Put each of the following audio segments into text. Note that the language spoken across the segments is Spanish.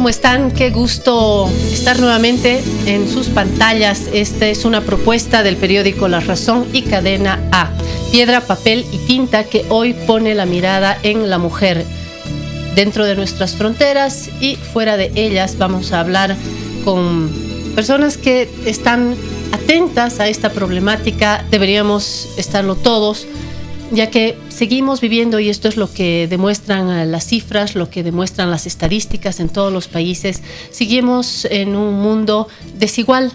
¿Cómo están? Qué gusto estar nuevamente en sus pantallas. Esta es una propuesta del periódico La Razón y Cadena A. Piedra, papel y tinta que hoy pone la mirada en la mujer. Dentro de nuestras fronteras y fuera de ellas vamos a hablar con personas que están atentas a esta problemática. Deberíamos estarlo todos, ya que seguimos viviendo, y esto es lo que demuestran las cifras, lo que demuestran las estadísticas en todos los países, seguimos en un mundo desigual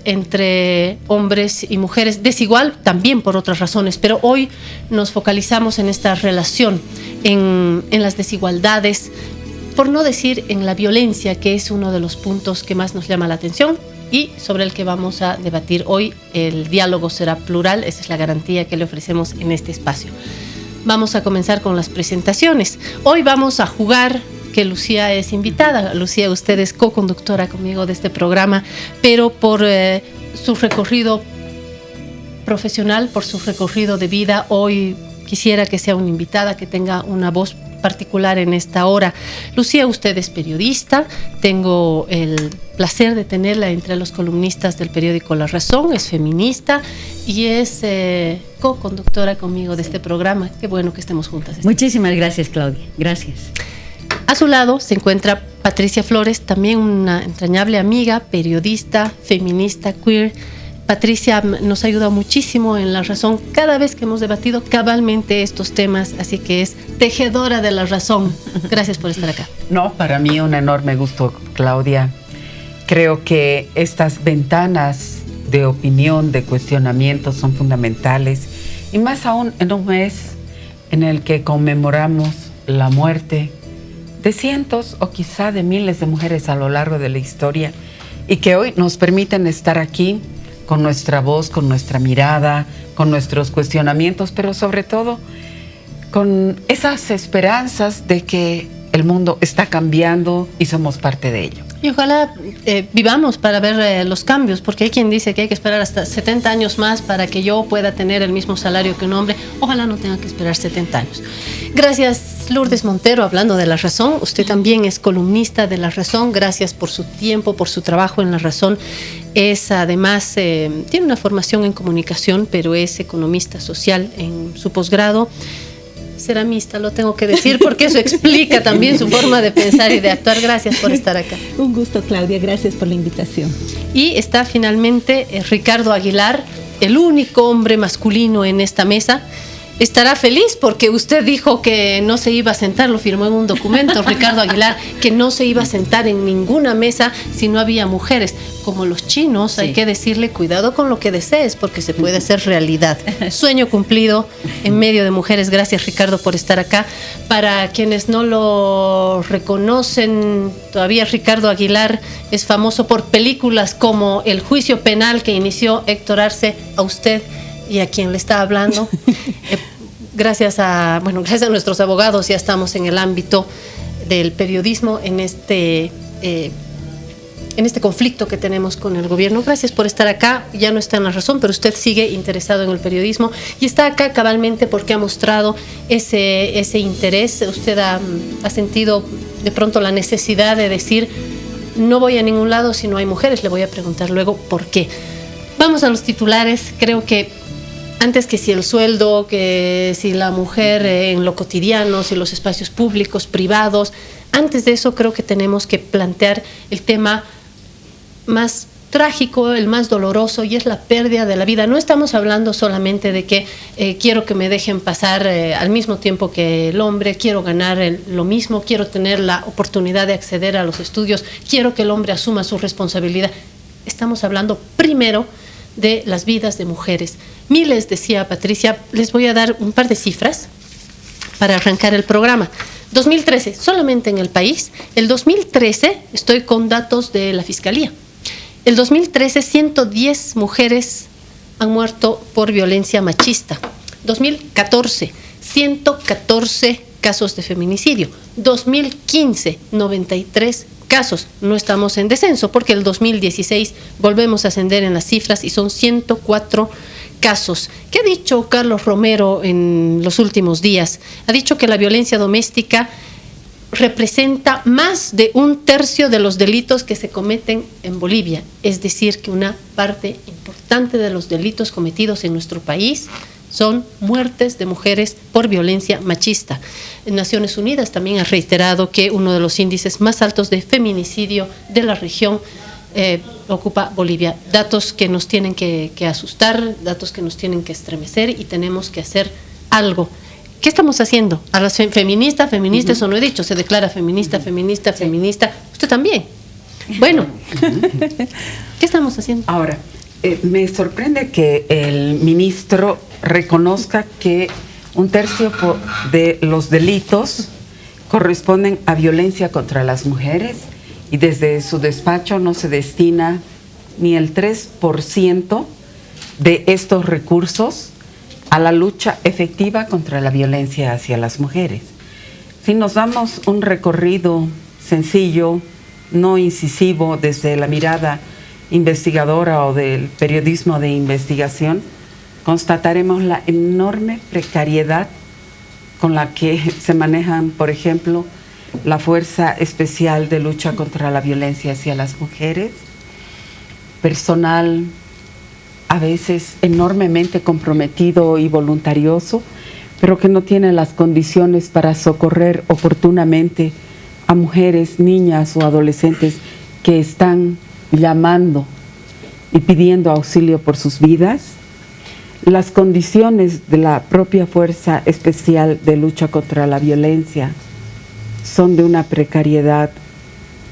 entre hombres y mujeres, desigual también por otras razones, pero hoy nos focalizamos en esta relación, en las desigualdades, por no decir en la violencia, que es uno de los puntos que más nos llama la atención y sobre el que vamos a debatir hoy. El diálogo será plural, esa es la garantía que le ofrecemos en este espacio. Vamos a comenzar con las presentaciones. Hoy vamos a jugar, que Lucía es invitada. Lucía, usted es co-conductora conmigo de este programa, pero por su recorrido profesional, por su recorrido de vida, hoy quisiera que sea una invitada, que tenga una voz particular en esta hora. Lucía, usted es periodista, tengo el placer de tenerla entre los columnistas del periódico La Razón, es feminista y es co-conductora conmigo de este programa. Qué bueno que estemos juntas. Muchísimas gracias, Claudia. Gracias. A su lado se encuentra Patricia Flores, también una entrañable amiga, periodista, feminista, queer. Patricia nos ha ayudado muchísimo en La Razón cada vez que hemos debatido cabalmente estos temas, así que es tejedora de la razón. Gracias por estar acá. No, para mí un enorme gusto, Claudia. Creo que estas ventanas de opinión, de cuestionamiento son fundamentales, y más aún en un mes en el que conmemoramos la muerte de cientos o quizá de miles de mujeres a lo largo de la historia, y que hoy nos permiten estar aquí con nuestra voz, con nuestra mirada, con nuestros cuestionamientos, pero sobre todo con esas esperanzas de que el mundo está cambiando y somos parte de ello. Y ojalá vivamos para ver los cambios, porque hay quien dice que hay que esperar hasta 70 años más para que yo pueda tener el mismo salario que un hombre. Ojalá no tenga que esperar 70 años. Gracias, Lourdes Montero, hablando de La Razón. Usted también es columnista de La Razón. Gracias por su tiempo, por su trabajo en La Razón. Es además, tiene una formación en comunicación, pero es economista social en su posgrado. Ceramista, lo tengo que decir, porque eso explica también su forma de pensar y de actuar. Gracias por estar acá. Un gusto, Claudia, gracias por la invitación. Y está finalmente Ricardo Aguilar, el único hombre masculino en esta mesa. Estará feliz porque usted dijo que no se iba a sentar, lo firmó en un documento, Ricardo Aguilar, que no se iba a sentar en ninguna mesa si no había mujeres. Como los chinos, sí, hay que decirle cuidado con lo que desees, porque se puede hacer realidad. Sueño cumplido en medio de mujeres. Gracias, Ricardo, por estar acá. Para quienes no lo reconocen todavía, Ricardo Aguilar es famoso por películas como El Juicio Penal, que inició Héctor Arce, a usted y a quien le está hablando. Gracias a nuestros abogados ya estamos en el ámbito del periodismo en este conflicto que tenemos con el gobierno. Gracias por estar acá. Ya no está en La Razón, pero usted sigue interesado en el periodismo y está acá cabalmente porque ha mostrado ese interés. Usted ha sentido de pronto la necesidad de decir: no voy a ningún lado si no hay mujeres. Le voy a preguntar luego por qué. Vamos a los titulares. Creo que antes que si el sueldo, que si la mujer en lo cotidiano, si los espacios públicos, privados, antes de eso creo que tenemos que plantear el tema más trágico, el más doloroso, y es la pérdida de la vida. No estamos hablando solamente de que quiero que me dejen pasar al mismo tiempo que el hombre, quiero ganar lo mismo, quiero tener la oportunidad de acceder a los estudios, quiero que el hombre asuma su responsabilidad. Estamos hablando primero de las vidas de mujeres. Miles, decía Patricia. Les voy a dar un par de cifras para arrancar el programa. 2013, solamente en el país, el 2013, estoy con datos de la Fiscalía, el 2013 110 mujeres han muerto por violencia machista. 2014, 114 casos de feminicidio. 2015, 93 casos. No estamos en descenso porque el 2016 volvemos a ascender en las cifras y son 104 casos. ¿Qué ha dicho Carlos Romero en los últimos días? Ha dicho que la violencia doméstica representa más de 1/3 de los delitos que se cometen en Bolivia. Es decir, que una parte importante de los delitos cometidos en nuestro país son muertes de mujeres por violencia machista. Naciones Unidas también ha reiterado que uno de los índices más altos de feminicidio de la región ocupa Bolivia. Datos que nos tienen que asustar, datos que nos tienen que estremecer, y tenemos que hacer algo. ¿Qué estamos haciendo? A las feministas, eso no he dicho, se declara feminista. Usted también. Bueno, ¿qué estamos haciendo? Ahora, me sorprende que el ministro reconozca que 1/3 de los delitos corresponden a violencia contra las mujeres, y desde su despacho no se destina ni el 3% de estos recursos a la lucha efectiva contra la violencia hacia las mujeres. Si nos damos un recorrido sencillo, no incisivo, desde la mirada investigadora o del periodismo de investigación, constataremos la enorme precariedad con la que se manejan, por ejemplo, la Fuerza Especial de Lucha contra la Violencia hacia las Mujeres, personal a veces enormemente comprometido y voluntarioso, pero que no tiene las condiciones para socorrer oportunamente a mujeres, niñas o adolescentes que están llamando y pidiendo auxilio por sus vidas. Las condiciones de la propia Fuerza Especial de Lucha contra la Violencia son de una precariedad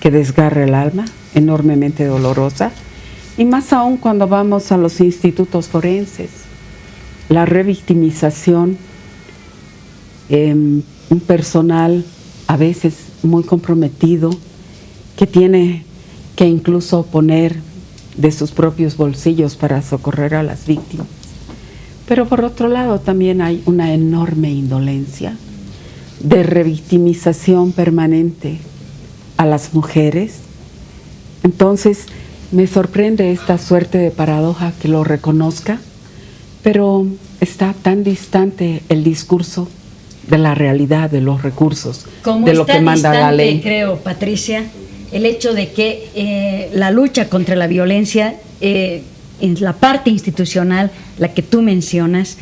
que desgarra el alma, enormemente dolorosa, y más aún cuando vamos a los institutos forenses. La revictimización, un personal a veces muy comprometido, que tiene que incluso poner de sus propios bolsillos para socorrer a las víctimas. Pero por otro lado también hay una enorme indolencia de revictimización permanente a las mujeres. Entonces me sorprende esta suerte de paradoja que lo reconozca, pero está tan distante el discurso de la realidad de los recursos, de lo que manda la ley. Creo, Patricia, el hecho de que la lucha contra la violencia en la parte institucional, la que tú mencionas,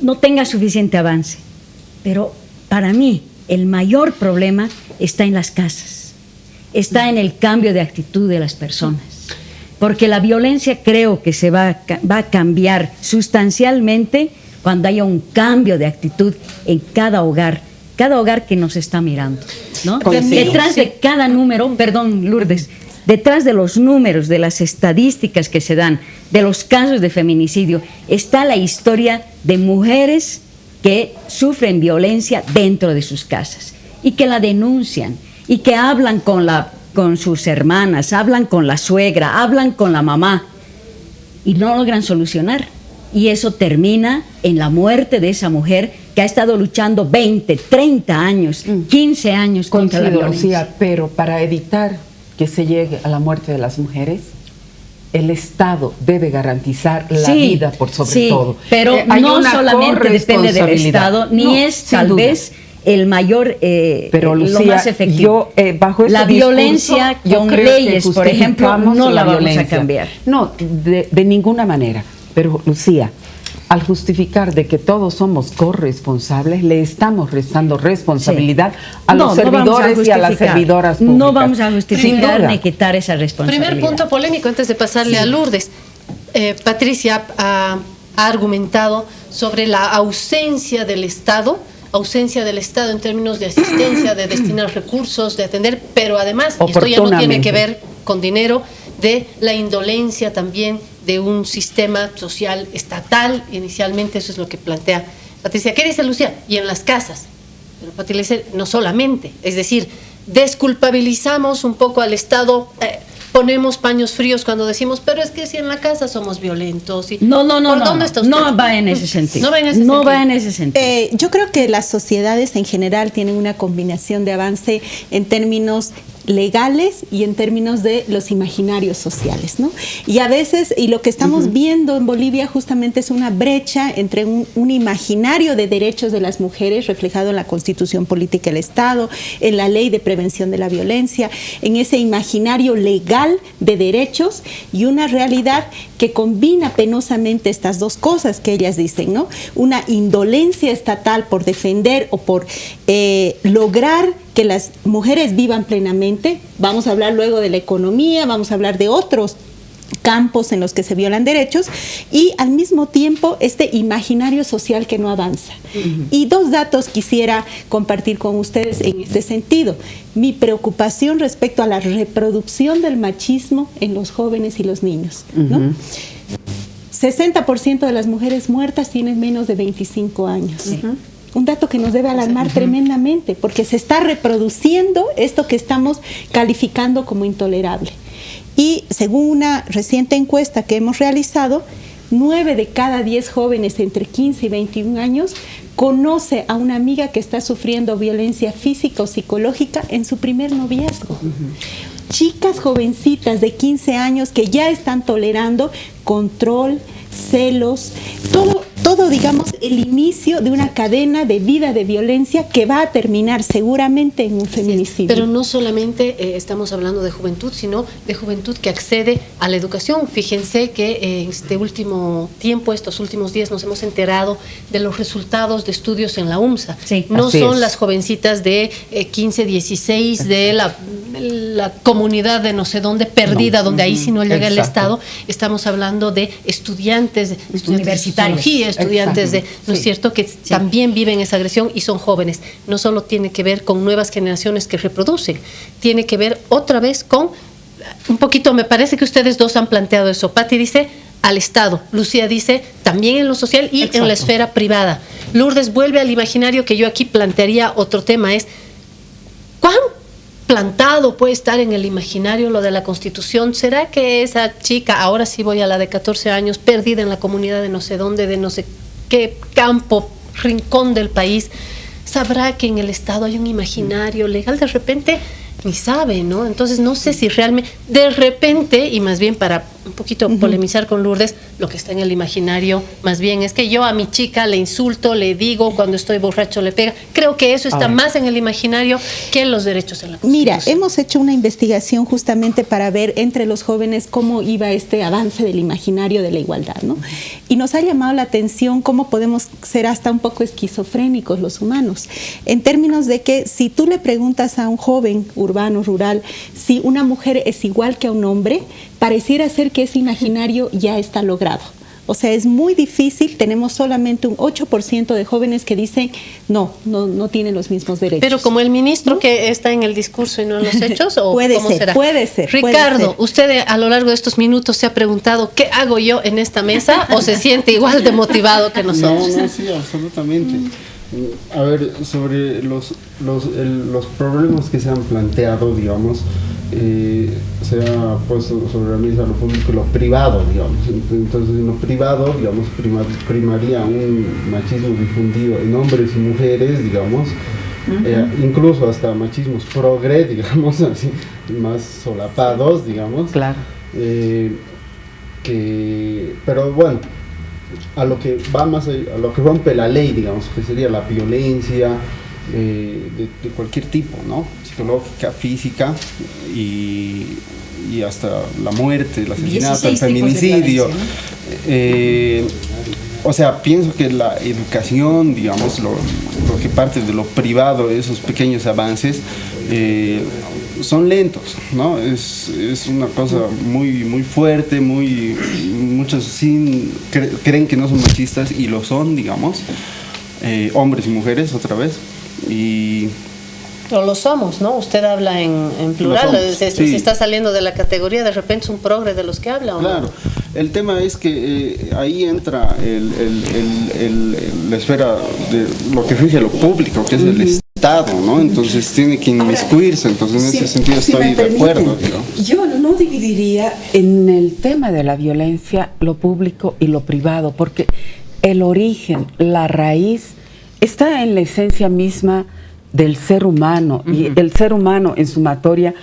no tenga suficiente avance. Pero para mí el mayor problema está en las casas, está en el cambio de actitud de las personas, porque la violencia creo que se va a cambiar sustancialmente cuando haya un cambio de actitud en cada hogar que nos está mirando, ¿no? Detrás de cada número, perdón, Lourdes, detrás de los números, de las estadísticas que se dan, de los casos de feminicidio, está la historia de mujeres que sufren violencia dentro de sus casas y que la denuncian y que hablan con sus hermanas, hablan con la suegra, hablan con la mamá y no logran solucionar. Y eso termina en la muerte de esa mujer que ha estado luchando 20, 30 años, 15 años contra la violencia. Lucía, pero para evitar que se llegue a la muerte de las mujeres, el Estado debe garantizar la vida por sobre todo. Pero no solamente depende del Estado, ni es tal vez el mayor, pero Lucía, lo más efectivo. Bajo ese la violencia con leyes, por ejemplo, no la vamos a cambiar. No, de ninguna manera. Pero Lucía, al justificar de que todos somos corresponsables, le estamos restando responsabilidad a los servidores y a las servidoras públicas. No vamos a justificar ni quitar esa responsabilidad. Primer punto polémico, antes de pasarle a Lourdes. Patricia ha argumentado sobre la ausencia del Estado en términos de asistencia, de destinar recursos, de atender, pero además, y esto ya no tiene que ver con dinero, de la indolencia también de un sistema social estatal. Inicialmente eso es lo que plantea Patricia. ¿Qué dice Lucía? Y en las casas. Pero Patricia dice, no solamente, es decir, desculpabilizamos un poco al Estado, ponemos paños fríos cuando decimos, pero es que si en la casa somos violentos. Y, no va en ese sentido. No va en ese sentido. Yo creo que las sociedades en general tienen una combinación de avance en términos legales y en términos de los imaginarios sociales, ¿no? Y a veces, y lo que estamos viendo en Bolivia justamente es una brecha entre un imaginario de derechos de las mujeres reflejado en la Constitución Política del Estado, en la Ley de Prevención de la Violencia, en ese imaginario legal de derechos y una realidad que combina penosamente estas dos cosas que ellas dicen, ¿no? Una indolencia estatal por defender o por lograr que las mujeres vivan plenamente. Vamos a hablar luego de la economía, vamos a hablar de otros campos en los que se violan derechos y al mismo tiempo este imaginario social que no avanza. Y dos datos quisiera compartir con ustedes en este sentido. Mi preocupación respecto a la reproducción del machismo en los jóvenes y los niños, ¿no? 60% de las mujeres muertas tienen menos de 25 años. Un dato que nos debe alarmar tremendamente, porque se está reproduciendo esto que estamos calificando como intolerable. Y según una reciente encuesta que hemos realizado, 9 de cada 10 jóvenes entre 15 y 21 años conoce a una amiga que está sufriendo violencia física o psicológica en su primer noviazgo. Chicas jovencitas de 15 años que ya están tolerando control, celos, todo, digamos, el inicio de una cadena de vida de violencia que va a terminar seguramente en un feminicidio. Pero no solamente estamos hablando de juventud, sino de juventud que accede a la educación. Fíjense que en este último tiempo, estos últimos días, nos hemos enterado de los resultados de estudios en la UMSA. Sí, no son las jovencitas de 15, 16, de la comunidad de no sé dónde perdida, donde ahí sí no llega el Estado. Estamos hablando de estudiantes universitarios, estudiantes de, ¿no es cierto?, que también viven esa agresión y son jóvenes. No solo tiene que ver con nuevas generaciones que reproducen, tiene que ver otra vez con, un poquito, me parece que ustedes dos han planteado eso. Pati dice al Estado, Lucía dice también en lo social y en la esfera privada. Lourdes vuelve al imaginario que yo aquí plantearía otro tema, es ¿cuán plantado puede estar en el imaginario lo de la Constitución? ¿Será que esa chica, ahora sí voy a la de 14 años, perdida en la comunidad de no sé dónde, de no sé qué campo, rincón del país, sabrá que en el Estado hay un imaginario legal? De repente ni sabe, ¿no? Entonces no sé si realmente, de repente, y más bien para un poquito polemizar con Lourdes, lo que está en el imaginario más bien es que yo a mi chica le insulto, le digo, cuando estoy borracho le pega. Creo que eso está más en el imaginario que en los derechos en la Constitución. Mira, hemos hecho una investigación justamente para ver entre los jóvenes cómo iba este avance del imaginario de la igualdad, ¿no? Y nos ha llamado la atención cómo podemos ser hasta un poco esquizofrénicos los humanos, en términos de que si tú le preguntas a un joven urbano, rural, si una mujer es igual que a un hombre, pareciera ser que ese imaginario ya está logrado. O sea, es muy difícil, tenemos solamente un 8% de jóvenes que dicen no tienen los mismos derechos. Pero como el ministro, ¿no?, que está en el discurso y no en los hechos, ¿o puede cómo ser, será? Puede ser. Ricardo, usted a lo largo de estos minutos se ha preguntado ¿qué hago yo en esta mesa? ¿O se siente igual de motivado que nosotros? No, sí, absolutamente. A ver, sobre los problemas que se han planteado, digamos, se ha puesto sobre la mesa lo público y lo privado, digamos. Entonces, en lo privado, digamos, primaría un machismo difundido en hombres y mujeres, digamos, incluso hasta machismos progre, digamos, así, más solapados, digamos. Claro. Pero bueno, a lo que va más allá, a lo que rompe la ley, digamos, que sería la violencia de cualquier tipo, ¿no? Psicológica, física y hasta la muerte, el asesinato, el feminicidio. O sea, pienso que la educación, digamos, lo que parte de lo privado, esos pequeños avances, son lentos, ¿no? Es una cosa muy fuerte, muchos creen que no son machistas y lo son, digamos, hombres y mujeres otra vez, Pero lo somos, ¿no? Usted habla en plural, si está saliendo de la categoría, de repente es un progre de los que habla, ¿o claro. no? El tema es que ahí entra la esfera de lo que rige lo público, que es el Estado, ¿no? Entonces tiene que inmiscuirse, entonces en ese sentido estoy de acuerdo. Yo no dividiría en el tema de la violencia lo público y lo privado, porque el origen, la raíz, está en la esencia misma del ser humano, y el ser humano en sumatoria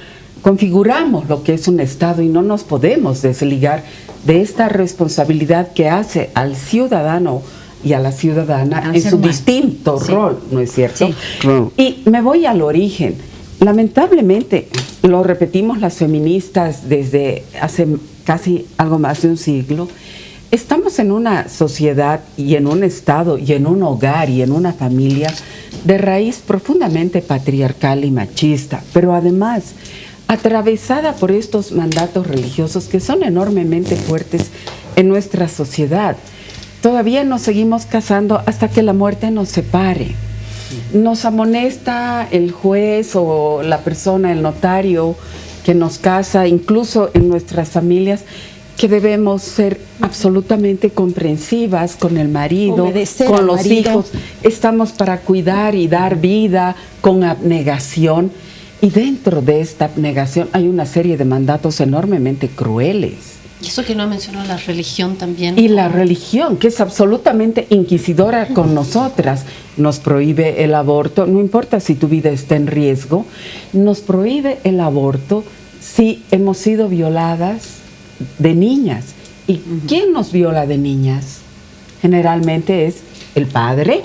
configuramos lo que es un Estado y no nos podemos desligar de esta responsabilidad que hace al ciudadano y a la ciudadana en su distinto rol, ¿no es cierto? Sí. Claro. Y me voy al origen. Lamentablemente, lo repetimos las feministas desde hace casi algo más de un siglo, estamos en una sociedad y en un Estado y en un hogar y en una familia de raíz profundamente patriarcal y machista, pero además atravesada por estos mandatos religiosos que son enormemente fuertes en nuestra sociedad. Todavía nos seguimos casando hasta que la muerte nos separe. Nos amonesta el juez o la persona, el notario que nos casa, incluso en nuestras familias, que debemos ser absolutamente comprensivas con el marido, Obedecer con al los marido. hijos. Estamos para cuidar y dar vida con abnegación. Y dentro de esta abnegación hay una serie de mandatos enormemente crueles. Y eso que no mencionó la religión también. Y la religión, que es absolutamente inquisidora con nosotras, nos prohíbe el aborto, no importa si tu vida está en riesgo, nos prohíbe el aborto si hemos sido violadas de niñas. ¿Y quién nos viola de niñas? Generalmente es el padre,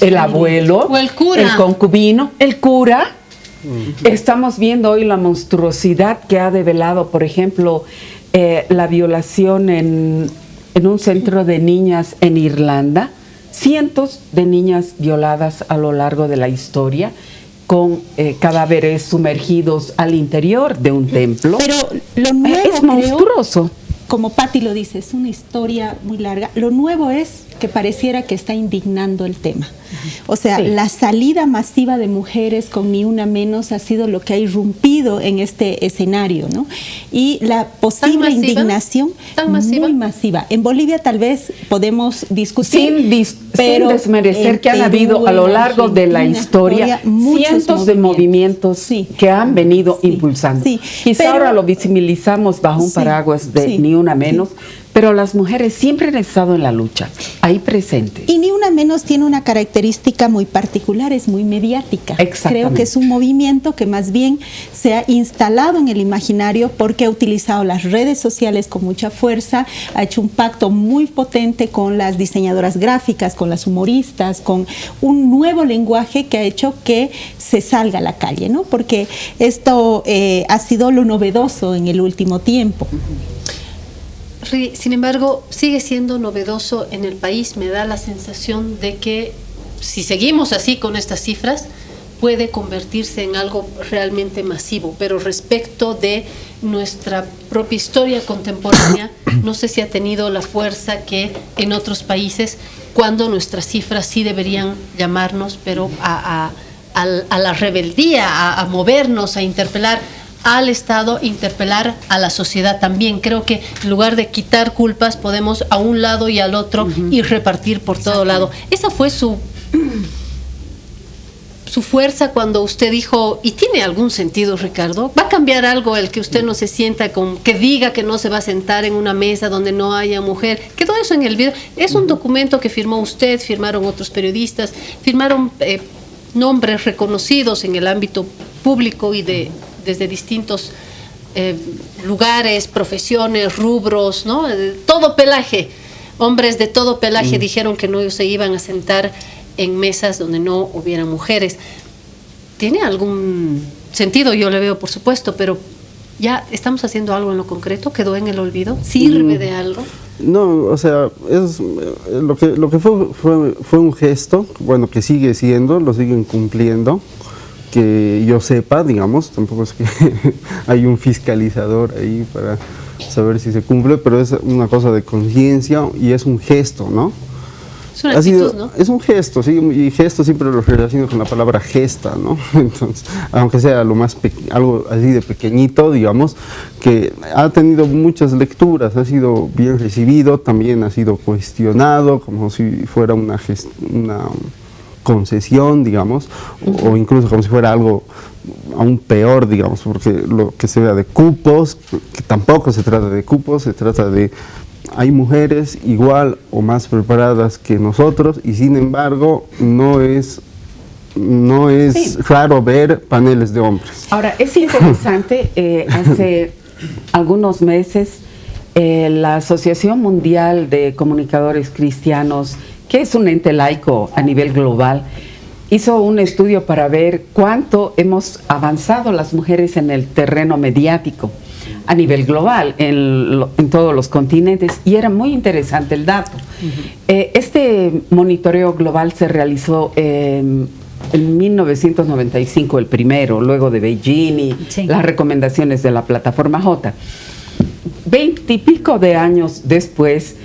el abuelo, o el cura, el concubino, el cura. Estamos viendo hoy la monstruosidad que ha develado, por ejemplo, la violación en un centro de niñas en Irlanda. Cientos de niñas violadas a lo largo de la historia, con cadáveres sumergidos al interior de un templo. Pero lo nuevo, es monstruoso. Como Patti lo dice, es una historia muy larga. Lo nuevo es que pareciera que está indignando el tema. O sea, Sí. la salida masiva de mujeres con Ni Una Menos ha sido lo que ha irrumpido en este escenario, ¿no? Y la posible masiva? indignación ¿Tan masiva? muy masiva. En Bolivia tal vez podemos discutir, Sin desmerecer en que han Perú, habido a lo en largo de la Argentina, historia muchos cientos de movimientos Sí. que han venido Sí, impulsando. sí, Quizá pero- ahora lo visibilizamos bajo un Sí, paraguas de sí, Ni Una Menos, pero las mujeres siempre han estado en la lucha, ahí presentes. Y Ni Una Menos tiene una característica muy particular, es muy mediática. Exactamente. Creo que es un movimiento que más bien se ha instalado en el imaginario porque ha utilizado las redes sociales con mucha fuerza, ha hecho un pacto muy potente con las diseñadoras gráficas, con las humoristas, con un nuevo lenguaje que ha hecho que se salga a la calle, ¿no? Porque esto ha sido lo novedoso en el último tiempo. Sin embargo, sigue siendo novedoso en el país. Me da la sensación de que si seguimos así con estas cifras, puede convertirse en algo realmente masivo. Pero respecto de nuestra propia historia contemporánea, no sé si ha tenido la fuerza que en otros países, cuando nuestras cifras sí deberían llamarnos, pero a la rebeldía, a movernos, a interpelar al Estado, interpelar a la sociedad también. Creo que en lugar de quitar culpas, podemos a un lado y al otro y repartir por todo lado. Esa fue su fuerza cuando usted dijo, y tiene algún sentido, Ricardo, ¿va a cambiar algo el que usted no se sienta con, que diga que no se va a sentar en una mesa donde no haya mujer? Quedó eso en el video. Es un documento que firmó usted, firmaron otros periodistas, firmaron nombres reconocidos en el ámbito público y desde distintos lugares, profesiones, rubros, ¿no? Todo pelaje. Hombres de todo pelaje dijeron que no se iban a sentar en mesas donde no hubiera mujeres. ¿Tiene algún sentido? Yo le veo, por supuesto, pero ¿ya estamos haciendo algo en lo concreto? ¿Quedó en el olvido? ¿Sirve de algo? No, o sea, es lo que fue un gesto, bueno, que sigue siendo, lo siguen cumpliendo, que yo sepa, digamos, tampoco es que hay un fiscalizador ahí para saber si se cumple, pero es una cosa de conciencia y es un gesto, ¿no? Es una actitud, ¿no? Es un gesto, sí, y gesto siempre lo relaciono con la palabra gesta, ¿no? Entonces, aunque sea lo más algo así de pequeñito, digamos, que ha tenido muchas lecturas, ha sido bien recibido, también ha sido cuestionado, como si fuera una concesión, digamos, o incluso como si fuera algo aún peor, digamos, porque lo que se vea de cupos, que tampoco se trata de cupos, se trata de hay mujeres igual o más preparadas que nosotros y sin embargo no es no es raro ver paneles de hombres. Ahora, es interesante, hace algunos meses la Asociación Mundial de Comunicadores Cristianos, que es un ente laico a nivel global, hizo un estudio para ver cuánto hemos avanzado las mujeres en el terreno mediático a nivel global, en todos los continentes, y era muy interesante el dato. Este monitoreo global se realizó en 1995, el primero, luego de Beijing y las recomendaciones de la plataforma J. 20 y pico de años después,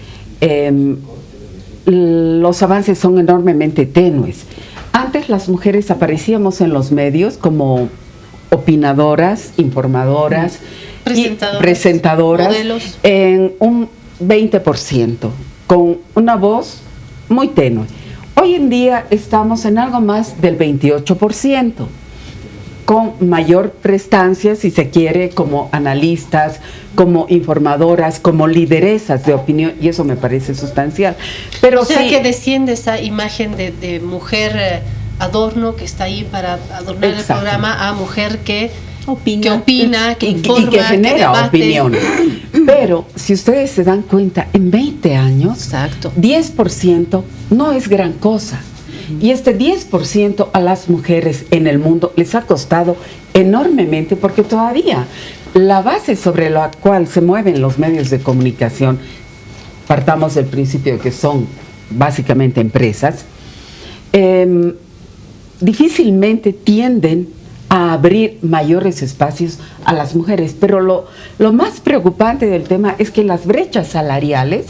los avances son enormemente tenues. Antes las mujeres aparecíamos en los medios como opinadoras, informadoras, presentadoras modelos, en un 20%, con una voz muy tenue. Hoy en día estamos en algo más del 28%, con mayor prestancia, si se quiere, como analistas, como informadoras, como lideresas de opinión, y eso me parece sustancial. Pero o sea, que desciende esa imagen de mujer adorno que está ahí para adornar el programa, a mujer que opina, que informa, y que genera opinión. Pero si ustedes se dan cuenta, en 20 años, 10% no es gran cosa. Y este 10% a las mujeres en el mundo les ha costado enormemente, porque todavía la base sobre la cual se mueven los medios de comunicación, partamos del principio de que son básicamente empresas, difícilmente tienden a abrir mayores espacios a las mujeres. Pero lo más preocupante del tema es que las brechas salariales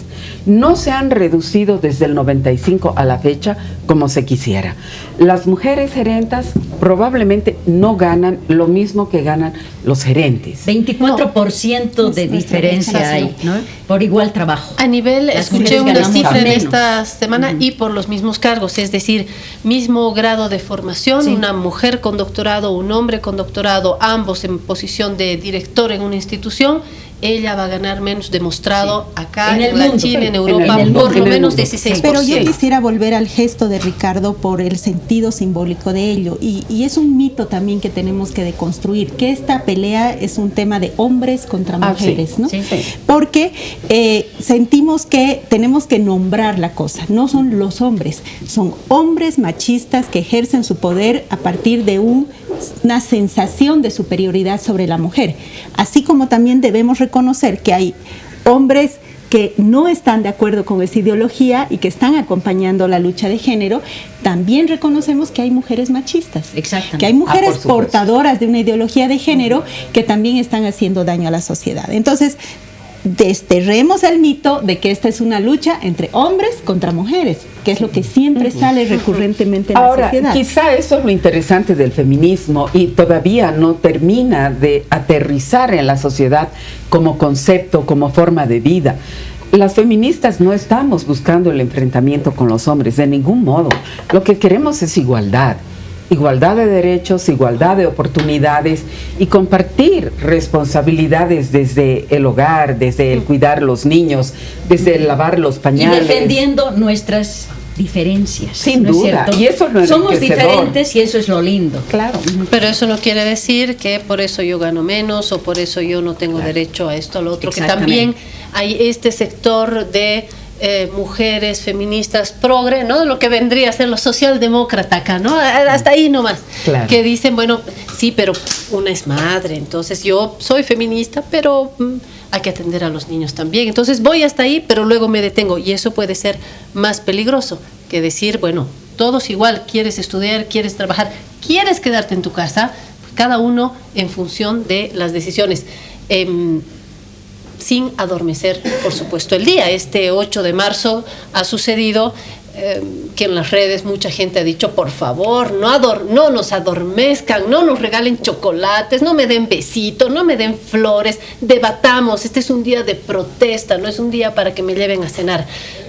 no se han reducido desde el 95 a la fecha como se quisiera. Las mujeres gerentas probablemente no ganan lo mismo que ganan los gerentes. 24% de diferencia hay, ¿no? Por igual trabajo. A nivel, escuché una cifra en esta semana, y por los mismos cargos, es decir, mismo grado de formación, una mujer con doctorado, un hombre con doctorado, ambos en posición de director en una institución, ella va a ganar menos, demostrado acá en la China, en Europa, por lo menos 16%. Pero yo quisiera volver al gesto de Ricardo por el sentido simbólico de ello, y es un mito también que tenemos que deconstruir, que esta pelea es un tema de hombres contra mujeres, ¿no? Porque sentimos que tenemos que nombrar la cosa, no son los hombres, son hombres machistas que ejercen su poder a partir de una sensación de superioridad sobre la mujer, así como también debemos reconocer que hay hombres que no están de acuerdo con esa ideología y que están acompañando la lucha de género. También reconocemos que hay mujeres machistas, que hay mujeres portadoras de una ideología de género que también están haciendo daño a la sociedad. Entonces, desterremos el mito de que esta es una lucha entre hombres contra mujeres, que es lo que siempre sale recurrentemente en la sociedad. Ahora, quizá eso es lo interesante del feminismo, y todavía no termina de aterrizar en la sociedad como concepto, como forma de vida. Las feministas no estamos buscando el enfrentamiento con los hombres de ningún modo. Lo que queremos es igualdad. Igualdad de derechos, igualdad de oportunidades, y compartir responsabilidades desde el hogar, desde el cuidar los niños, desde el lavar los pañales. Y defendiendo nuestras diferencias. Sin duda, y eso es lo somos diferentes, y eso es lo lindo. Claro. Pero eso no quiere decir que por eso yo gano menos, o por eso yo no tengo derecho a esto, a lo otro, que también hay este sector de mujeres feministas progre, ¿no? Lo que vendría a ser lo socialdemócrata acá, ¿no? Hasta ahí nomás. Que dicen, bueno, sí, pero una es madre, entonces yo soy feminista, pero hay que atender a los niños también. Entonces voy hasta ahí, pero luego me detengo, y eso puede ser más peligroso que decir, bueno, todos igual, quieres estudiar, quieres trabajar, quieres quedarte en tu casa, cada uno en función de las decisiones. Sin adormecer, por supuesto, el día. Este 8 de marzo ha sucedido que en las redes mucha gente ha dicho, por favor, no nos adormezcan, no nos regalen chocolates, no me den besitos, no me den flores, debatamos, este es un día de protesta, no es un día para que me lleven a cenar.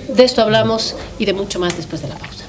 De esto hablamos y de mucho más después de la pausa.